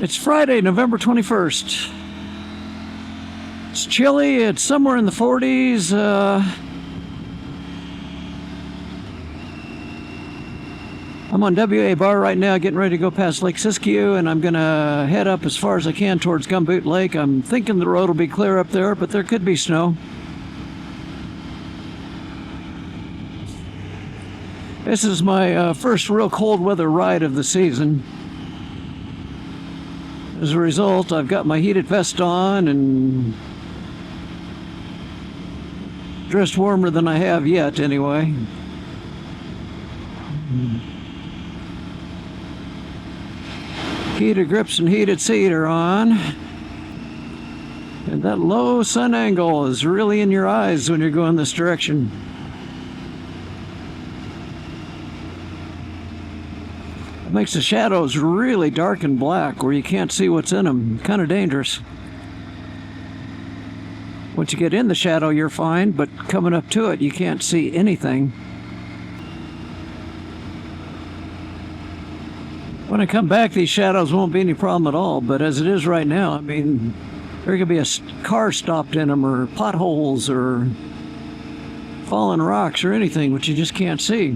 It's Friday, November 21st. It's chilly. It's somewhere in the 40s. I'm on WA Bar right now, getting ready to go past Lake Siskiyou, and I'm going to head up as far as I can towards Gumboot Lake. I'm thinking the road will be clear up there, but there could be snow. This is my first real cold weather ride of the season. As a result, I've got my heated vest on and dressed warmer than I have yet, anyway. Heated grips and heated seat are on. And that low sun angle is really in your eyes when you're going this direction. It makes the shadows really dark and black where you can't see what's in them. Kind of dangerous. Once you get in the shadow, you're fine, but coming up to it, you can't see anything. When I come back, these shadows won't be any problem at all, but as it is right now, I mean, there could be a car stopped in them, or potholes, or fallen rocks, or anything, which you just can't see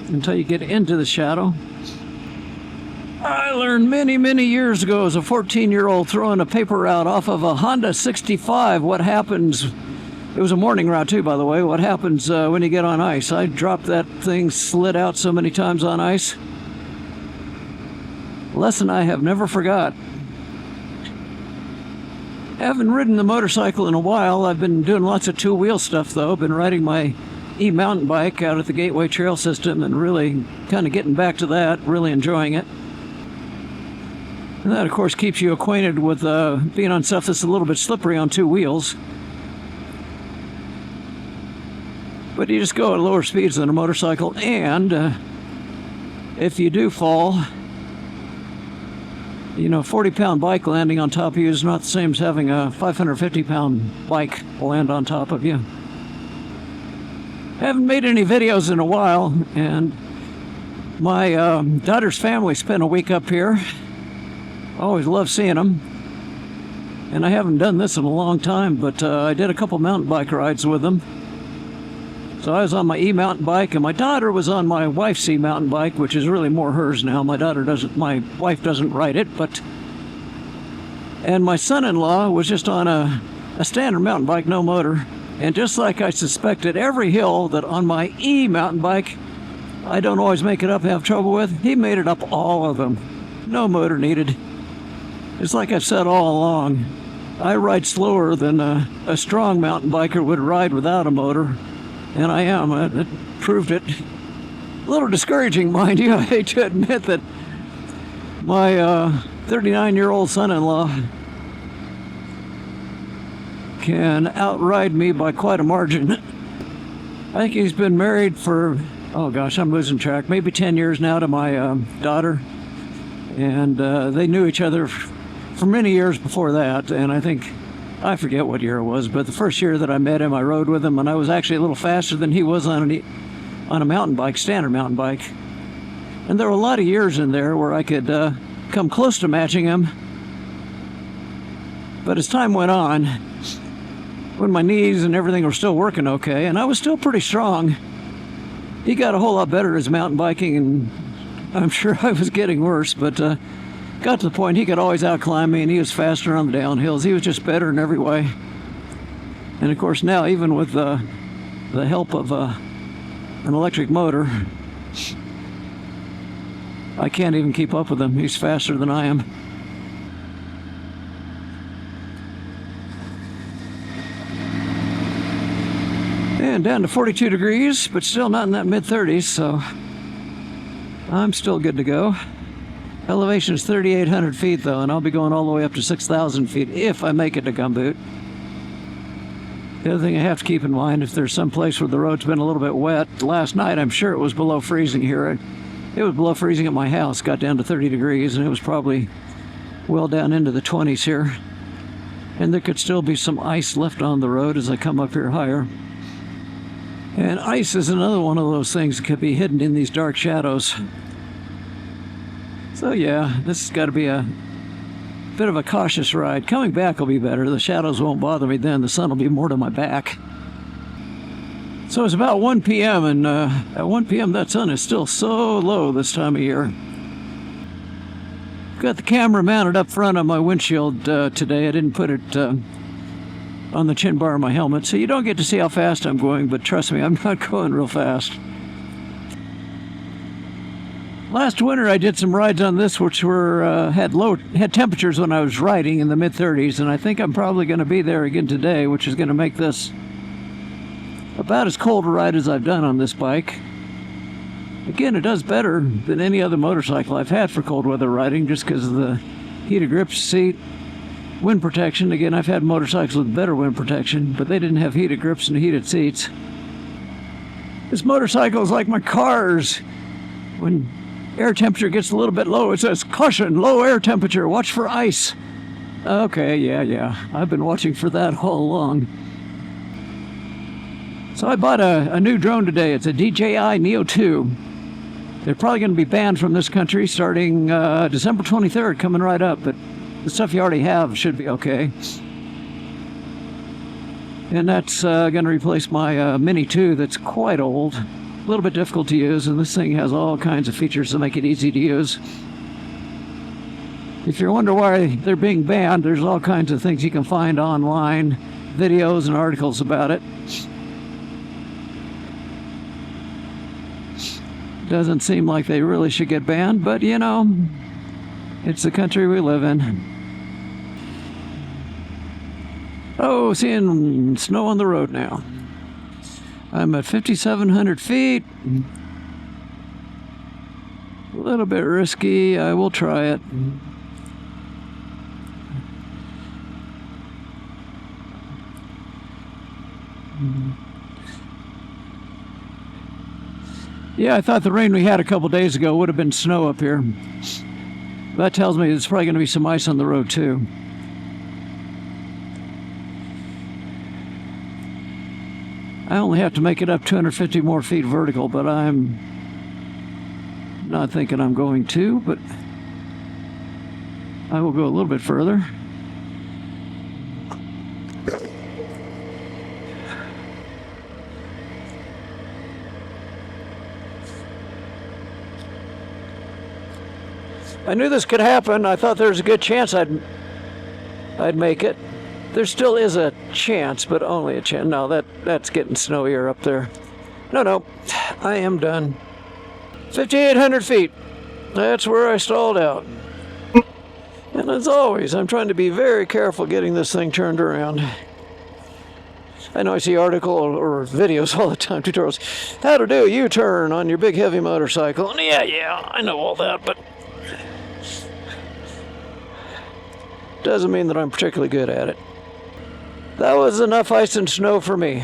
until you get into the shadow. I learned many, many years ago as a 14-year-old throwing a paper route off of a Honda 65 what happens, it was a morning route too, by the way, what happens when you get on ice. I dropped that thing, slid out so many times on ice. Lesson I have never forgot. Haven't ridden the motorcycle in a while. I've been doing lots of two-wheel stuff though. Been riding my e-mountain bike out at the Gateway Trail System and really kind of getting back to that, really enjoying it. And that, of course, keeps you acquainted with being on stuff that's a little bit slippery on two wheels. But you just go at lower speeds than a motorcycle, and if you do fall, you know, a 40-pound bike landing on top of you is not the same as having a 550-pound bike land on top of you. Haven't made any videos in a while, and my daughter's family spent a week up here. I always love seeing them, and I haven't done this in a long time, but I did a couple mountain bike rides with them. So I was on my e-mountain bike, and my daughter was on my wife's e-mountain bike, which is really more hers now. My wife doesn't ride it, and my son-in-law was just on a standard mountain bike, no motor. And just like I suspected, every hill that on my e-mountain bike I don't always make it up, have trouble with, he made it up all of them. No motor needed. It's like I've said all along, I ride slower than a strong mountain biker would ride without a motor, and I am. It proved it. A little discouraging, mind you. I hate to admit that my 39-year-old son-in-law can outride me by quite a margin. I think he's been married for, oh gosh, I'm losing track, maybe 10 years now to my daughter. And they knew each other for many years before that, and I forget what year it was, but the first year that I met him, I rode with him, and I was actually a little faster than he was on a mountain bike, standard mountain bike. And there were a lot of years in there where I could come close to matching him. But as time went on, when my knees and everything were still working okay, and I was still pretty strong, he got a whole lot better at his mountain biking, and I'm sure I was getting worse, but got to the point he could always outclimb me, and he was faster on the downhills. He was just better in every way. And of course now, even with the help of an electric motor, I can't even keep up with him. He's faster than I am. And down to 42 degrees, but still not in that mid-30s, so I'm still good to go. Elevation is 3,800 feet, though, and I'll be going all the way up to 6,000 feet if I make it to Gumboot. The other thing I have to keep in mind, if there's some place where the road's been a little bit wet, last night I'm sure it was below freezing here. It was below freezing at my house, got down to 30 degrees, and it was probably well down into the 20s here. And there could still be some ice left on the road as I come up here higher. And ice is another one of those things that could be hidden in these dark shadows. So yeah, this has got to be a bit of a cautious ride. Coming back will be better. The shadows won't bother me then. The sun will be more to my back. So it's about 1 p.m. and at 1 p.m. that sun is still so low this time of year. Got the camera mounted up front on my windshield today. I didn't put it on the chin bar of my helmet, so you don't get to see how fast I'm going, but trust me, I'm not going real fast. Last winter I did some rides on this which were had temperatures when I was riding in the mid-30s, and I think I'm probably going to be there again today, which is going to make this about as cold a ride as I've done on this bike. Again, it does better than any other motorcycle I've had for cold weather riding, just because of the heated grip seat, wind protection. Again, I've had motorcycles with better wind protection, but they didn't have heated grips and heated seats. This motorcycle is like my cars. When air temperature gets a little bit low, it says, "Caution, low air temperature, watch for ice." Okay, yeah. I've been watching for that all along. So I bought a new drone today. It's a DJI Neo 2. They're probably going to be banned from this country starting December 23rd, coming right up, but the stuff you already have should be okay. And that's going to replace my Mini 2 that's quite old. A little bit difficult to use, and this thing has all kinds of features to make it easy to use. If you're wondering why they're being banned, there's all kinds of things you can find online, videos and articles about it. Doesn't seem like they really should get banned, but you know, it's the country we live in. Oh, seeing snow on the road now. I'm at 5,700 feet. A little bit risky. I will try it. Yeah, I thought the rain we had a couple days ago would have been snow up here. That tells me there's probably going to be some ice on the road too. I only have to make it up 250 more feet vertical, but I'm not thinking I'm going to, but I will go a little bit further. I knew this could happen. I thought there was a good chance I'd make it. There still is a chance, but only a chance. No, that's getting snowier up there. No, I am done. 5,800 feet. That's where I stalled out. And as always, I'm trying to be very careful getting this thing turned around. I know I see articles or videos all the time, tutorials. How to do a U-turn on your big heavy motorcycle. And yeah, I know all that, but doesn't mean that I'm particularly good at it. That was enough ice and snow for me.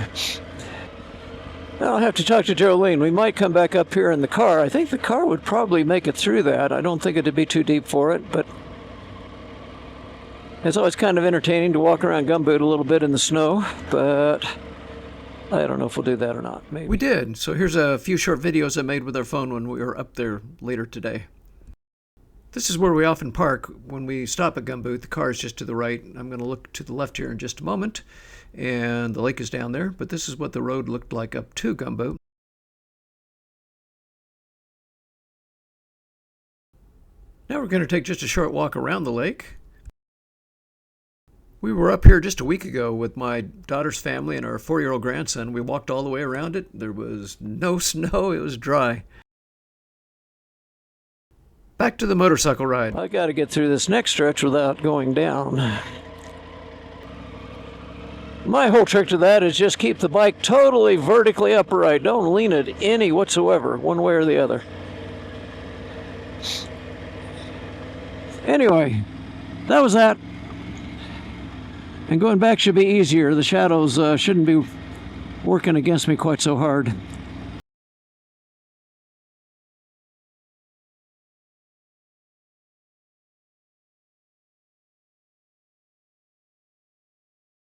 I'll have to talk to Joline. We might come back up here in the car. I think the car would probably make it through that. I don't think it'd be too deep for it, but it's always kind of entertaining to walk around Gumboot a little bit in the snow, but I don't know if we'll do that or not. Maybe. We did. So here's a few short videos I made with our phone when we were up there later today. This is where we often park when we stop at Gumboot. The car is just to the right. I'm going to look to the left here in just a moment, and the lake is down there, but this is what the road looked like up to Gumboot. Now we're going to take just a short walk around the lake. We were up here just a week ago with my daughter's family and our 4-year-old grandson. We walked all the way around it. There was no snow. It was dry. Back to the motorcycle ride. I got to get through this next stretch without going down. My whole trick to that is just keep the bike totally vertically upright. Don't lean it any whatsoever, one way or the other. Anyway, that was that. And going back should be easier. The shadows shouldn't be working against me quite so hard.